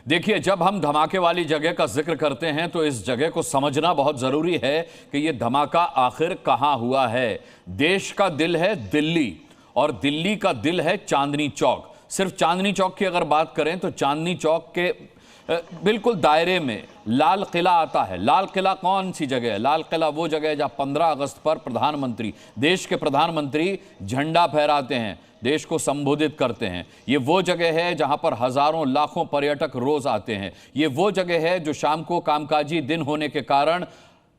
देखिए, जब हम धमाके वाली जगह का जिक्र करते हैं तो इस जगह को समझना बहुत जरूरी है कि यह धमाका आखिर कहां हुआ है। देश का दिल है दिल्ली और दिल्ली का दिल है चांदनी चौक। सिर्फ चांदनी चौक की अगर बात करें तो चांदनी चौक के बिल्कुल दायरे में लाल किला आता है। लाल किला कौन सी जगह है? लाल किला वो जगह है जहां 15 अगस्त पर प्रधानमंत्री, देश के प्रधानमंत्री झंडा फहराते हैं, देश को संबोधित करते हैं। ये वो जगह है जहां पर हजारों लाखों पर्यटक रोज आते हैं। ये वो जगह है जो शाम को कामकाजी दिन होने के कारण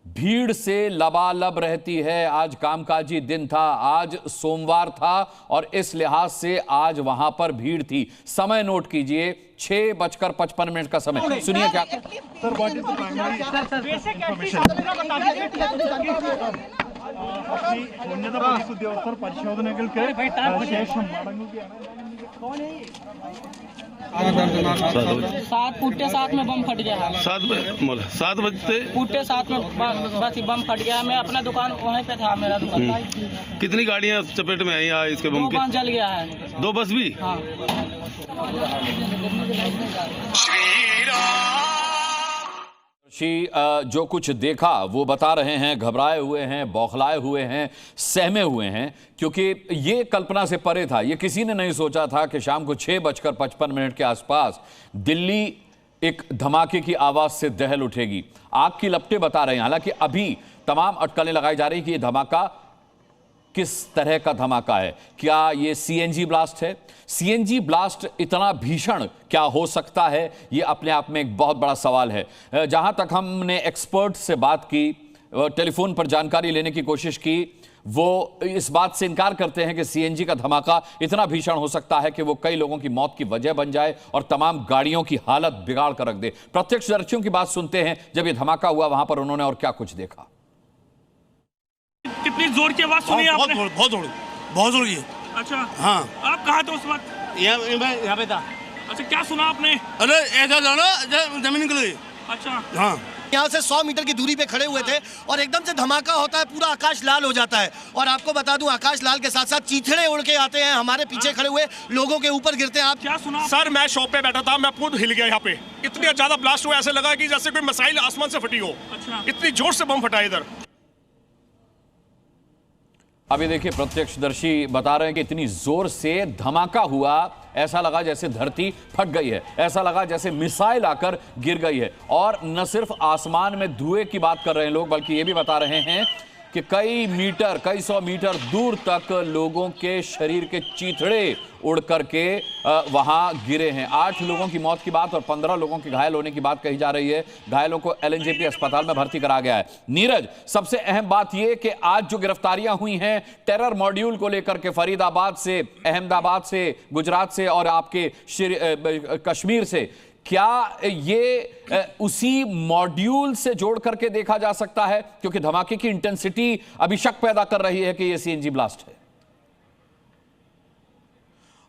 भीड़ से लबालब रहती है। आज कामकाजी दिन था, आज सोमवार था और इस लिहाज से आज वहां पर भीड़ थी। समय नोट कीजिए, 6:55 का समय। सुनिए क्या सात में बम फट गया है। 7 बजते पुट्टे 7 में बस बम फट गया। मैं अपना दुकान वहीं पे था, मेरा दुकान। कितनी गाड़ियां चपेट में आई आज इसके बम के? 2 बस जल गया है। 2 बस भी? हाँ। जो कुछ देखा वो बता रहे हैं, घबराए हुए हैं, बौखलाए हुए हैं, सहमे हुए हैं, क्योंकि ये कल्पना से परे था। ये किसी ने नहीं सोचा था कि शाम को 6:55 के आसपास दिल्ली एक धमाके की आवाज से दहल उठेगी। आग की लपटें बता रहे हैं। हालांकि अभी तमाम अटकलें लगाई जा रही कि यह धमाका किस तरह का धमाका है। क्या ये सीएनजी ब्लास्ट है? सीएनजी ब्लास्ट इतना भीषण क्या हो सकता है, ये अपने आप में एक बहुत बड़ा सवाल है। जहां तक हमने एक्सपर्ट से बात की, टेलीफोन पर जानकारी लेने की कोशिश की, वो इस बात से इनकार करते हैं कि सीएनजी का धमाका इतना भीषण हो सकता है कि वो कई लोगों की मौत की वजह बन जाए और तमाम गाड़ियों की हालत बिगाड़ कर रख दे। प्रत्यक्षदर्शियों की बात सुनते हैं, जब ये धमाका हुआ वहां पर उन्होंने और क्या कुछ देखा। कितनी जोर की आवाज सुनी आपने? बहुत जोर की। अच्छा, हाँ। आप कहाँ थे उस वक्त? यहाँ पे था। अच्छा, क्या सुना आपने? अरे ऐसा था ना, जमीन निकल गई। अच्छा, हाँ। यहाँ से 100 मीटर की दूरी पे खड़े हुए थे और एकदम से धमाका होता है, पूरा आकाश लाल हो जाता है। और आपको बता दूं, आकाश लाल के साथ साथ चीथड़े उड़ के आते हैं, हमारे पीछे खड़े हुए लोगों के ऊपर गिरते हैं। आप क्या सुना? सर, मैं शॉप पे बैठा था, मैं खुद हिल गया। यहाँ पे इतनी ज्यादा ब्लास्ट हुआ, ऐसे लगा कि जैसे कोई मिसाइल आसमान से फटी हो। अच्छा, इतनी जोर से बम फटा इधर। अभी देखिए, प्रत्यक्षदर्शी बता रहे हैं कि इतनी जोर से धमाका हुआ, ऐसा लगा जैसे धरती फट गई है, ऐसा लगा जैसे मिसाइल आकर गिर गई है। और न सिर्फ आसमान में धुएं की बात कर रहे हैं लोग, बल्कि ये भी बता रहे हैं कि कई 100 मीटर दूर तक लोगों के शरीर के चीथड़े उड़ करके वहां गिरे हैं। 8 लोगों की मौत की बात और 15 लोगों के घायल होने की बात कही जा रही है। घायलों को एलएनजेपी अस्पताल में भर्ती करा गया है। नीरज, सबसे अहम बात यह कि आज जो गिरफ्तारियां हुई हैं टेरर मॉड्यूल को लेकर के, फरीदाबाद से, अहमदाबाद से, गुजरात से और आपके कश्मीर से, क्या ये उसी मॉड्यूल से जोड़ करके देखा जा सकता है? क्योंकि धमाके की इंटेंसिटी अभी शक पैदा कर रही है कि यह सीएनजी ब्लास्ट है।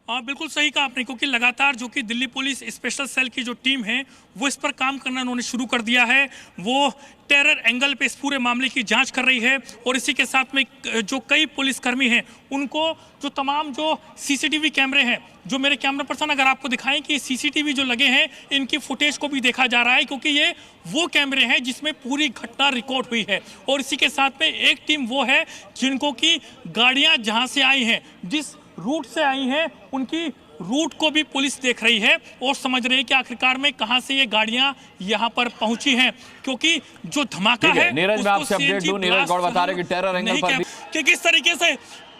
हाँ, बिल्कुल सही कहा आपने, क्योंकि लगातार जो कि दिल्ली पुलिस स्पेशल सेल की जो टीम है वो इस पर काम करना उन्होंने शुरू कर दिया है। वो टेरर एंगल पे इस पूरे मामले की जांच कर रही है और इसी के साथ में जो कई पुलिसकर्मी हैं उनको जो तमाम जो सीसीटीवी कैमरे हैं, जो मेरे कैमरा पर्सन अगर आपको दिखाएं कि सीसीटीवी जो लगे हैं इनकी फुटेज को भी देखा जा रहा है, क्योंकि ये वो कैमरे हैं जिसमें पूरी घटना रिकॉर्ड हुई है। और इसी के साथ में एक टीम वो है जिनको की गाड़ियां जहां से आई हैं, जिस रूट से आई हैं, उनकी रूट को भी पुलिस देख रही है और समझ रही है कि आखिरकार में कहां से ये गाड़ियां यहां पर पहुंची हैं, क्योंकि जो धमाका है। नीरज, मैं आपसे अपडेट दूं। नीरज गौड़ बता रहे कि टेरर एंगल पर भी कि किस तरीके से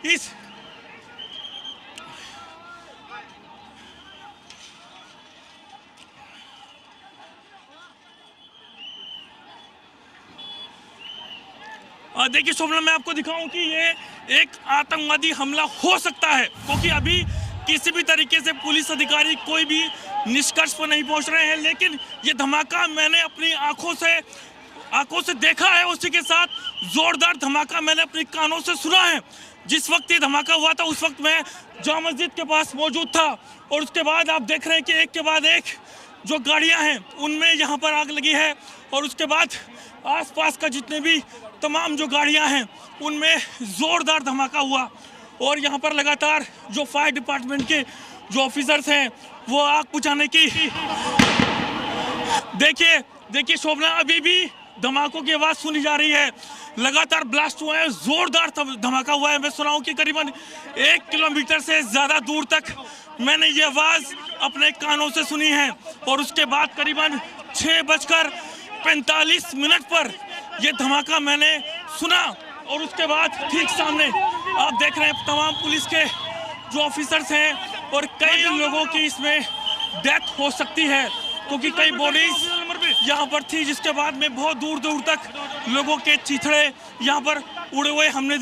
इस देखिए शोभना, मैं आपको दिखाऊं कि ये एक आतंकवादी हमला हो सकता है, क्योंकि अभी किसी भी तरीके से पुलिस अधिकारी कोई भी निष्कर्ष पर नहीं पहुंच रहे हैं। लेकिन ये धमाका मैंने अपनी आंखों से देखा है, उसी के साथ जोरदार धमाका मैंने अपने कानों से सुना है। जिस वक्त ये धमाका हुआ था उस वक्त मैं जामा मस्जिद के पास मौजूद था और उसके बाद आप देख रहे हैं कि एक के बाद एक जो गाड़ियां हैं उनमें यहाँ पर आग लगी है और उसके बाद आसपास का जितने भी तमाम जो गाड़ियां हैं उनमें ज़ोरदार धमाका हुआ और यहाँ पर लगातार जो फायर डिपार्टमेंट के जो ऑफिसर्स हैं वो आग बुझाने की देखिए शोभना, अभी भी धमाकों की आवाज सुनी जा रही है। लगातार ब्लास्ट हुआ है, जोरदार धमाका हुआ है। मैं सुना हूं कि करीबन 1 किलोमीटर से ज्यादा दूर तक मैंने ये आवाज अपने कानों से सुनी है। और उसके बाद करीबन 6:45 पर यह धमाका मैंने सुना। और उसके बाद ठीक सामने आप देख रहे हैं तमाम पुलिस के जो ऑफिसर्स हैं, और कई लोगों की इसमें डेथ हो सकती है क्योंकि कई बॉडीज यहाँ पर थी, जिसके बाद में बहुत दूर दूर तक लोगों के चीथड़े यहाँ पर उड़े हुए हमने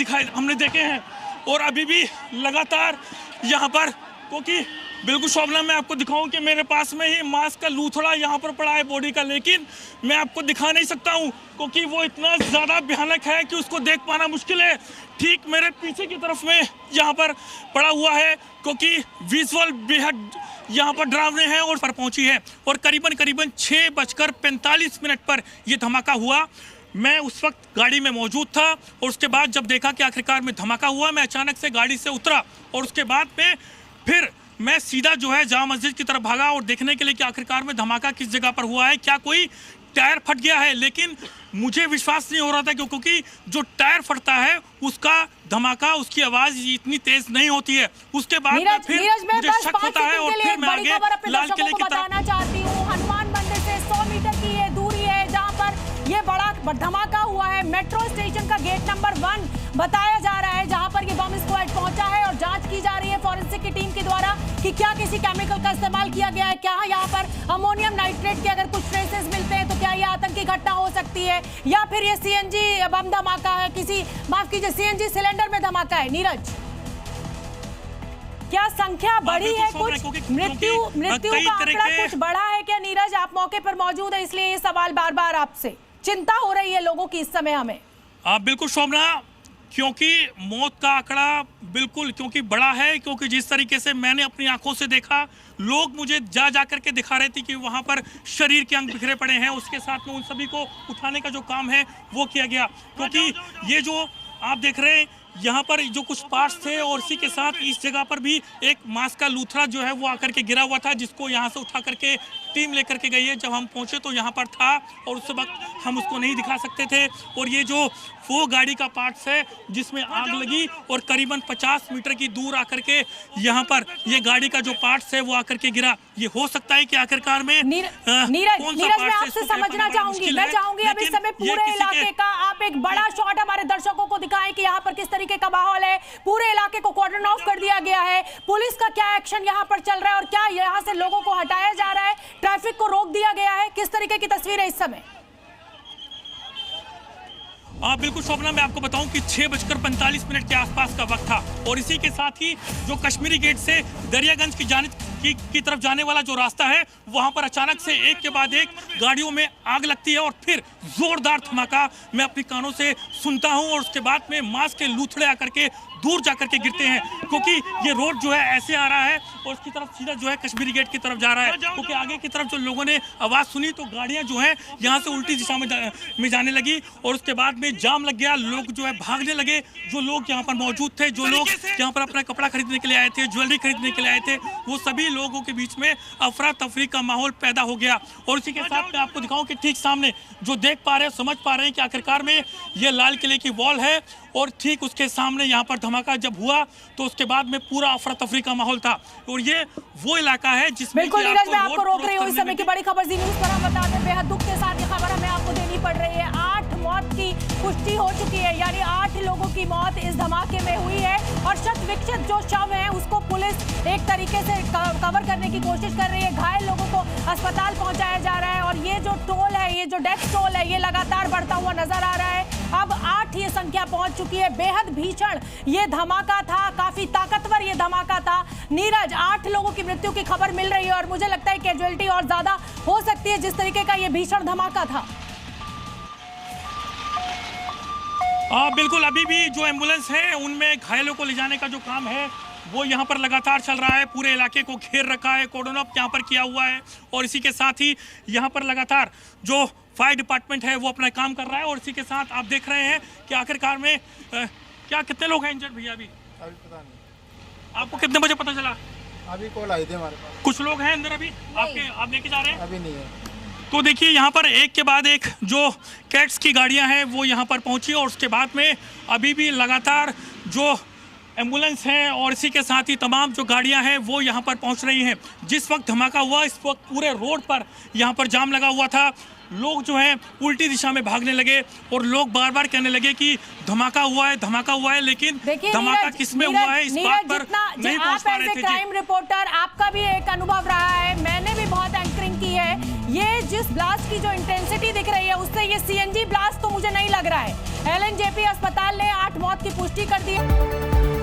देखे हैं। और अभी भी लगातार यहाँ पर, क्योंकि बिल्कुल शोभना, मैं आपको दिखाऊं कि मेरे पास में ही मांस का लूथड़ा यहाँ पर पड़ा है बॉडी का, लेकिन मैं आपको दिखा नहीं सकता हूँ क्योंकि वो इतना ज़्यादा भयानक है कि उसको देख पाना मुश्किल है। ठीक मेरे पीछे की तरफ में यहाँ पर पड़ा हुआ है क्योंकि विजुअल बेहद यहाँ पर डरावने हैं और पर पहुँची है। और करीबन 6:45 पर यह धमाका हुआ। मैं उस वक्त गाड़ी में मौजूद था और उसके बाद जब देखा कि आखिरकार में धमाका हुआ, मैं अचानक से गाड़ी से उतरा और उसके बाद में फिर मैं सीधा जो है जामा मस्जिद की तरफ भागा और देखने के लिए कि आखिरकार में धमाका किस जगह पर हुआ है, क्या कोई टायर फट गया है। लेकिन मुझे विश्वास नहीं हो रहा था क्योंकि जो टायर फटता है उसका धमाका, उसकी आवाज इतनी तेज नहीं होती है। उसके बाद फिर मुझे शक होता है और फिर मैं आगे लाल किले की तरफ चाहती हूँ। हनुमान मंदिर से 100 मीटर की ये दूरी है जहाँ पर ये बड़ा धमाका हुआ है। मेट्रो स्टेशन का गेट नंबर 1 बताया जा रहा है जहां पर ये बम स्क्वाड पहुंचा है और जांच की जा रही है फॉरेंसिक की टीम के द्वारा कि क्या किसी केमिकल का इस्तेमाल किया गया है, क्या यहाँ पर अमोनियम नाइट्रेट के अगर कुछ ट्रेसेस मिलते हैं तो क्या ये आतंकी घटना हो सकती है या फिर ये सीएनजी बम धमाका है, माफ कीजिए सीएनजी सिलेंडर में धमाका है। नीरज, क्या संख्या बढ़ी है, कुछ मृत्यु का आंकड़ा कुछ बढ़ा है क्या? नीरज, आप मौके पर मौजूद है इसलिए ये सवाल बार बार आपसे, चिंता हो रही है लोगों की इस समय हमें। बिल्कुल शोभना, क्योंकि मौत का आंकड़ा बिल्कुल क्योंकि बड़ा है, क्योंकि जिस तरीके से मैंने अपनी आंखों से देखा, लोग मुझे जा करके दिखा रहे थे कि वहां पर शरीर के अंग बिखरे पड़े हैं। उसके साथ में उन सभी को उठाने का जो काम है वो किया गया, क्योंकि ये जो आप देख रहे हैं यहाँ पर जो कुछ पार्ट्स थे और इसी के साथ इस जगह पर भी एक मांस का लूथड़ा जो है वो आकर के गिरा हुआ था, जिसको यहाँ से उठा करके टीम लेकर के गई है। जब हम पहुँचे तो यहाँ पर था और उस वक्त हम उसको नहीं दिखा सकते थे। और ये जो वो गाड़ी का पार्ट्स है जिसमें आग लगी और करीबन 50 मीटर की दूर आकर के यहाँ पर ये गाड़ी का जो पार्ट्स है वो आकर के गिरा। ये हो सकता है कि आखिरकार में नीरज मैं आपसे समझना चाहूंगी, मैं चाहूंगी अब इस समय पूरे इलाके का आप एक बड़ा शॉट हमारे दर्शकों को दिखाएं कि यहाँ पर किस तरीके का माहौल है। पूरे इलाके को कॉर्डन ऑफ कर दिया गया है, पुलिस का क्या एक्शन यहाँ पर चल रहा है और क्या यहाँ से लोगों को हटाया जा रहा है, ट्रैफिक को रोक दिया गया है, किस तरीके की तस्वीर है इस समय? बिल्कुल शोभना, मैं आपको बताऊं कि 6:45 के आसपास का वक्त था और इसी के साथ ही जो कश्मीरी गेट से दरियागंज की तरफ जाने वाला जो रास्ता है वहां पर अचानक से एक के बाद एक गाड़ियों में आग लगती है और फिर जोरदार धमाका मैं अपने कानों से सुनता हूं और उसके बाद में मांस के लूथड़े आकर के दूर जाकर के गिरते हैं, क्योंकि ये रोड जो है ऐसे आ रहा है और उसकी तरफ सीधा जो है कश्मीरी गेट की तरफ जा रहा है। क्योंकि आगे की तरफ जो लोगों ने आवाज सुनी तो गाड़ियां जो है यहाँ से उल्टी दिशा में जाने लगी और उसके बाद में जाम लग गया, लोग जो है भागने लगे। जो लोग यहाँ पर मौजूद थे, जो लोग यहाँ पर अपना कपड़ा खरीदने के लिए आए थे, ज्वेलरी खरीदने के लिए आए थे, वो सभी लोगों के बीच में अफरा तफरी का माहौल पैदा हो गया। और इसी के साथ मैं आपको दिखाऊं कि ठीक सामने जो देख पा रहे हैं, समझ पा रहे हैं कि आखिरकार में ये लाल किले की वॉल है और ठीक उसके सामने यहाँ पर धमाका जब हुआ तो उसके बाद में पूरा अफरा तफरी का माहौल था। और ये वो इलाका है जिसमें बिल्कुल नीरज, मैं आपको रोक रही हूँ। इस समय की बड़ी खबर जी न्यूज़ पर हम बता दें, बेहद दुख के साथ ये खबर हमें आपको देनी पड़ रही है। 8 मौत की पुष्टि हो चुकी है, यानी 8 लोगों की मौत इस धमाके में हुई है और शत विक्षत जो शव है उसको पुलिस एक तरीके से कवर करने की कोशिश कर रही है। घायल लोगों को अस्पताल पहुंचाया जा रहा है और ये जो टोल है, ये जो डेथ टोल है, ये लगातार बढ़ता हुआ नजर आ रहा है। अब 8 ये संख्या पहुंच चुकी है। बेहद भीषण ये धमाका था, काफी ताकतवर ये धमाका था। नीरज, 8 लोगों की मृत्यु की खबर मिल रही है और मुझे लगता है कैजुअलिटी और ज्यादा हो सकती है जिस तरीके का ये भीषण धमाका था। बिल्कुल, अभी भी जो एम्बुलेंस है उनमें घायलों को ले जाने का जो काम है वो यहाँ पर लगातार चल रहा है। पूरे इलाके को घेर रखा है, कॉर्डन ऑफ यहाँ पर किया हुआ है और इसी के साथ ही यहाँ पर लगातार जो फायर डिपार्टमेंट है वो अपना काम कर रहा है। और इसी के साथ आप देख रहे हैं कि आखिरकार में क्या कितने लोग हैं इंजर्ड भैया? अभी पता नहीं। आपको कितने बजे पता चला? अभी कॉल आई थी हमारे पास। कुछ लोग हैं अंदर अभी आप लेके जा रहे हैं? अभी नहीं है। तो देखिए यहाँ पर एक के बाद एक जो कैट्स की गाड़ियाँ हैं वो यहाँ पर पहुँची और उसके बाद में अभी भी लगातार जो एम्बुलेंस हैं और इसी के साथ ही तमाम जो गाड़ियां हैं वो यहाँ पर पहुँच रही हैं। जिस वक्त धमाका हुआ इस वक्त पूरे रोड पर यहाँ पर जाम लगा हुआ था। लोग जो हैं उल्टी दिशा में भागने लगे और लोग बार बार कहने लगे कि धमाका हुआ है, लेकिन धमाका किसमें हुआ है इस बात पर नहीं पहुंच पा रहे थे। क्राइम रिपोर्टर, आपका भी एक अनुभव रहा है, मैंने भी बहुत एंकरिंग की है। ये जिस ब्लास्ट की जो इंटेंसिटी दिख रही है उससे ये सीएनजी ब्लास्ट तो मुझे नहीं लग रहा है। एलएनजेपी अस्पताल ने 8 मौत की पुष्टि कर दी है।